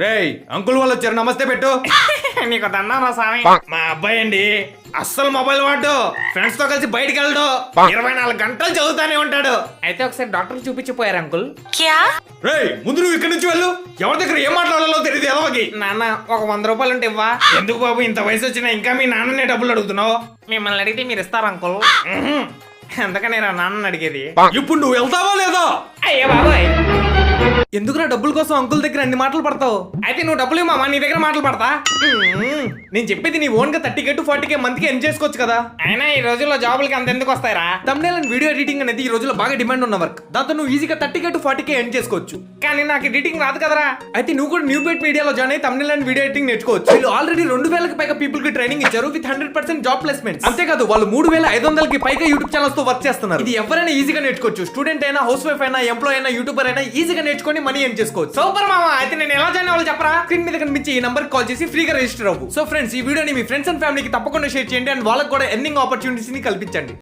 రేయ్ అంకుల్ వాళ్ళు వచ్చారు, నమస్తే పెట్టు. నీకు దండారా స్వామి. మా అబ్బాయి అండి అస్సలు మొబైల్ వాడు, ఫ్రెండ్స్ తో కలిసి బయటికి వెళ్ళడు, 24 గంటలు చదువుతానే ఉంటాడు. అయితే ఒకసారి డాక్టర్ చూపించిపోయారు అంకుల్. రేయ్ ముందు నువ్వు ఇక్కడి నుంచి వెళ్ళు, ఎవరి దగ్గర ఏం మాట్లాడాలో తెలియదు ఎదవకి. నాన్న ఒక 100 రూపాయలు ఉంటే ఇవ్వా? ఎందుకు బాబు ఇంత వయసు వచ్చినా ఇంకా మీ నాన్ననే డబ్బులు అడుగుతున్నావు? మిమ్మల్ని అడిగితే మీరు ఇస్తారు అంకుల్. అందుకని నాన్న అడిగేది. ఇప్పుడు నువ్వు వెళ్తావా లేదా? అయ్యే బాబాయ్, ఎందుకురా డబ్బుల కోసం అంకుల్ దగ్గర అన్ని మాటలు పడతావు? అయితే నువ్వు డబ్బులు ఇవ్వమా, నీ దగ్గర మాటలు పడతా. నేను చెప్పేది నీ ఓన్ గా 30K to 40K మంత్కి ఎర్న్ చేసుకోవచ్చు కదా. అయినా ఈ రోజుల్లో జాబులకి అంత ఎందుకు వస్తాయిరా? thumbnail అండ్ వీడియో ఎడిటింగ్ అనేది ఈ రోజుల్లో బాగా డిమాండ్ ఉన్న వర్క్. దాంతో నువ్వు ఈజీగా 30K to 40K ఎర్న్ చేసుకోవచ్చు. కానీ నాకు ఎడిటింగ్ రాదు కదరా. అయితే నువ్వు కూడా న్యూ బెట్ మీడియాలో జాయిన్ అయ్యి thumbnail అండ్ వీడియో ఎడిటింగ్ నేర్చుకోవచ్చు. వీళ్ళు ఆల్రెడీ 2000కి పైగా పీపుల్ కి ట్రైనింగ్ ఇచ్చారు విత్ 100% జాబ్ ప్లేస్మెంట్స్. అంతేకాదు వాళ్ళు 3500కి పైగా యూట్యూబ్ ఛానల్స్ తో వర్క్ చేస్తున్నారు. ఇది ఎవరైనా ఈజీగా నేర్చుకోవచ్చు. స్టూడెంట్ అయినా, హౌస్ వైఫ్ అయినా, ఎంప్లాయ్ అయినా, యూట్యూబర్ అయినా ఈజీగా నేర్చుకొని మనీ ఎర్న్ చేసుకోవచ్చు. సూపర్ మామా, అయితే నేను ఎలా జాయిన్ అవ్వాలి చెప్పరా? స్క్రీన్ మీద కనిపించే ఈ నంబర్ కాల్ చేసి ఫ్రీగా రిజిస్టర్ అవ్వు. సో ఫ్రెండ్స్, ఈ వీడియోని మీ ఫ్రెండ్స్ అండ్ ఫ్యామిలీకి తప్పకుండా షేర్ చేయండి అండ్ వాళ్ళకి కూడా ఎర్నింగ్ ఆపర్చునిటీస్ ని కల్పించండి.